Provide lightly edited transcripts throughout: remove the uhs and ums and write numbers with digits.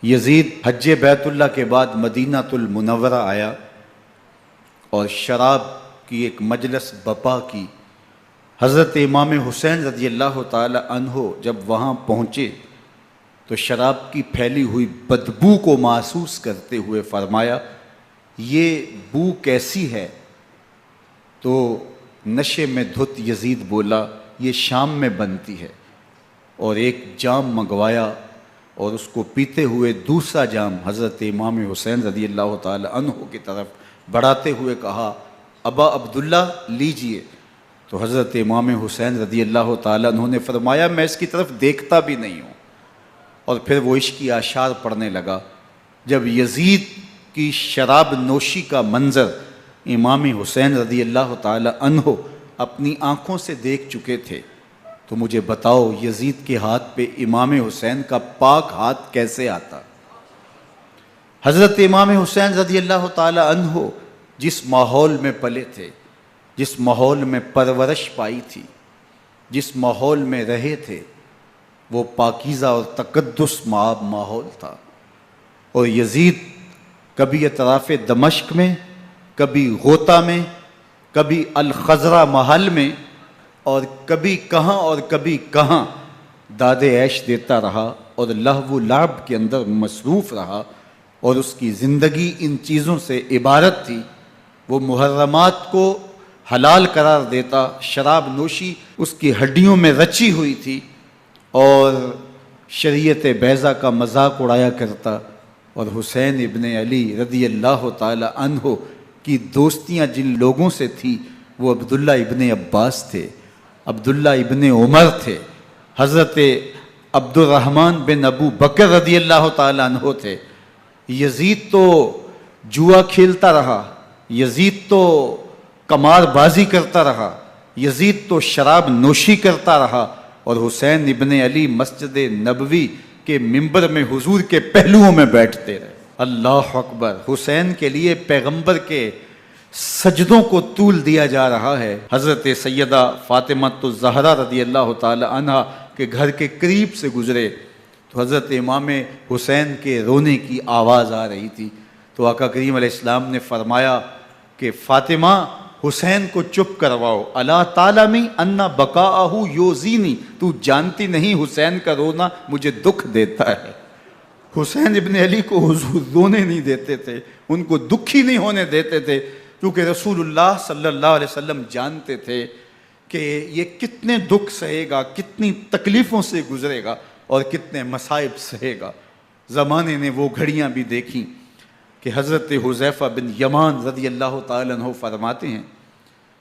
یزید حج بیت اللہ کے بعد مدینہ المنورہ آیا اور شراب کی ایک مجلس بپا کی۔ حضرت امام حسین رضی اللہ تعالی عنہ جب وہاں پہنچے تو شراب کی پھیلی ہوئی بدبو کو محسوس کرتے ہوئے فرمایا، یہ بو کیسی ہے؟ تو نشے میں دھت یزید بولا، یہ شام میں بنتی ہے، اور ایک جام منگوایا اور اس کو پیتے ہوئے دوسرا جام حضرت امام حسین رضی اللہ تعالی عنہ کی طرف بڑھاتے ہوئے کہا، ابا عبداللہ لیجئے۔ تو حضرت امام حسین رضی اللہ تعالی عنہ نے فرمایا، میں اس کی طرف دیکھتا بھی نہیں ہوں، اور پھر وہ عشقی اشعار پڑھنے لگا۔ جب یزید کی شراب نوشی کا منظر امام حسین رضی اللہ تعالی عنہ اپنی آنکھوں سے دیکھ چکے تھے تو مجھے بتاؤ یزید کے ہاتھ پہ امام حسین کا پاک ہاتھ کیسے آتا؟ حضرت امام حسین رضی اللہ تعالی عنہ جس ماحول میں پلے تھے، جس ماحول میں پرورش پائی تھی، جس ماحول میں رہے تھے، وہ پاکیزہ اور تقدس مآب ماحول تھا۔ اور یزید کبھی اطراف دمشق میں، کبھی غوطہ میں، کبھی الخضرہ محل میں، اور کبھی کہاں داد عیش دیتا رہا اور لہو و لعب کے اندر مصروف رہا، اور اس کی زندگی ان چیزوں سے عبارت تھی۔ وہ محرمات کو حلال قرار دیتا، شراب نوشی اس کی ہڈیوں میں رچی ہوئی تھی، اور شریعت بیضا کا مذاق اڑایا کرتا۔ اور حسین ابن علی رضی اللہ تعالی عنہ کی دوستیاں جن لوگوں سے تھی وہ عبداللہ ابن عباس تھے، عبداللہ ابن عمر تھے، حضرت عبد الرحمن بن ابو بکر رضی اللہ تعالی عنہ تھے۔ یزید تو جوا کھیلتا رہا، یزید تو قمار بازی کرتا رہا، یزید تو شراب نوشی کرتا رہا، اور حسین ابن علی مسجد نبوی کے منبر میں حضور کے پہلوؤں میں بیٹھتے رہے۔ اللہ اکبر! حسین کے لیے پیغمبر کے سجدوں کو طول دیا جا رہا ہے۔ حضرت سیدہ فاطمہ الزہرا رضی اللہ تعالی عنہ کے گھر کے قریب سے گزرے تو حضرت امام حسین کے رونے کی آواز آ رہی تھی، تو آقا کریم علیہ السلام نے فرمایا کہ فاطمہ، حسین کو چپ کرواؤ، الا تعلمی ان بقاءہ یؤذینی، تو جانتی نہیں حسین کا رونا مجھے دکھ دیتا ہے۔ حسین ابن علی کو حضور رونے نہیں دیتے تھے، ان کو دکھی نہیں ہونے دیتے تھے، کیونکہ رسول اللہ صلی اللہ علیہ وسلم جانتے تھے کہ یہ کتنے دکھ سہے گا، کتنی تکلیفوں سے گزرے گا، اور کتنے مصائب سہے گا۔ زمانے نے وہ گھڑیاں بھی دیکھیں کہ حضرت حذیفہ بن یمان رضی اللہ تعالیٰ عنہ فرماتے ہیں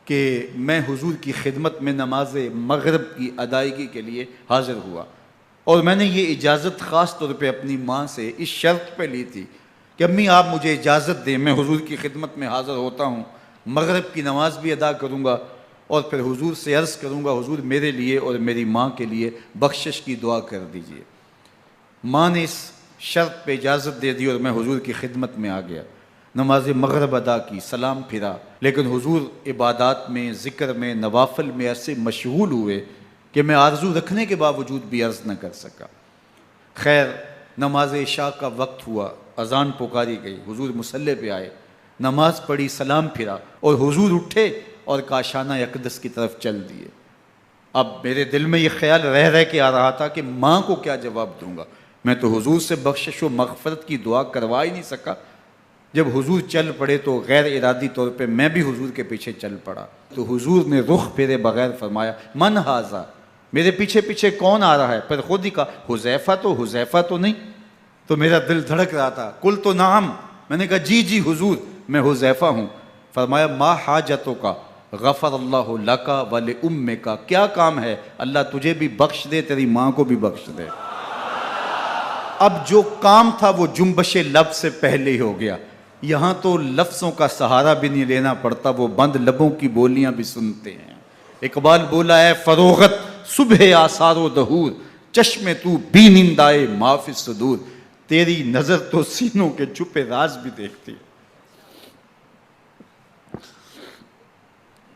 کہ میں حضور کی خدمت میں نماز مغرب کی ادائیگی کے لیے حاضر ہوا، اور میں نے یہ اجازت خاص طور پہ اپنی ماں سے اس شرط پہ لی تھی کہ امی آپ مجھے اجازت دیں، میں حضور کی خدمت میں حاضر ہوتا ہوں، مغرب کی نماز بھی ادا کروں گا، اور پھر حضور سے عرض کروں گا حضور میرے لیے اور میری ماں کے لیے بخشش کی دعا کر دیجئے۔ ماں نے اس شرط پہ اجازت دے دی اور میں حضور کی خدمت میں آ گیا، نماز مغرب ادا کی، سلام پھرا، لیکن حضور عبادات میں، ذکر میں، نوافل میں ایسے مشغول ہوئے کہ میں آرزو رکھنے کے باوجود بھی عرض نہ کر سکا۔ خیر، نماز عشاء کا وقت ہوا، اذان پکاری گئی، حضور مصلی پہ آئے، نماز پڑھی، سلام پھرا، اور حضور اٹھے اور کاشانہ اقدس کی طرف چل دیے۔ اب میرے دل میں یہ خیال رہ کے آ رہا تھا کہ ماں کو کیا جواب دوں گا، میں تو حضور سے بخشش و مغفرت کی دعا کروا ہی نہیں سکا۔ جب حضور چل پڑے تو غیر ارادی طور پہ میں بھی حضور کے پیچھے چل پڑا، تو حضور نے رخ پھیرے بغیر فرمایا، من ھذا، میرے پیچھے پیچھے کون آ رہا ہے؟ پھر خود ہی کہا، حذیفہ تو نہیں؟ تو میرا دل دھڑک رہا تھا، قلت نعم، میں نے کہا جی جی حضور میں حذیفہ ہوں۔ فرمایا، ما حاجتوں کا غفر اللہ لک ولامک، کیا کام ہے؟ اللہ تجھے بھی بخش دے، تیری ماں کو بھی بخش دے۔ اب جو کام تھا وہ جنبش لب سے پہلے ہی ہو گیا، یہاں تو لفظوں کا سہارا بھی نہیں لینا پڑتا، وہ بند لبوں کی بولیاں بھی سنتے ہیں۔ اقبال بولا ہے، فروغت صبح آثار و دہور، چشم تو بینندائے ما فی الصدور، تیری نظر تو سینوں کے چھپے راز بھی دیکھتی۔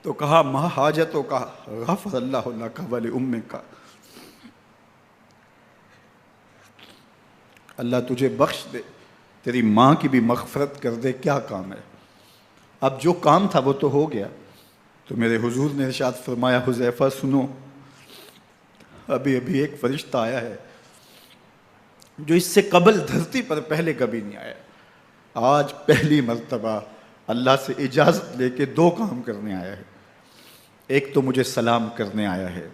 تو کہا، ما حاجتوں کا غفر اللہ لک ولامک، اللہ تجھے بخش دے، تیری ماں کی بھی مغفرت کر دے، کیا کام ہے؟ اب جو کام تھا وہ تو ہو گیا۔ تو میرے حضور نے ارشاد فرمایا حذیفہ سنو، ابھی ابھی ایک فرشتہ آیا ہے جو اس سے قبل دھرتی پر پہلے کبھی نہیں آیا، آج پہلی مرتبہ اللہ سے اجازت لے کے دو کام کرنے آیا ہے۔ ایک تو مجھے سلام کرنے آیا ہے،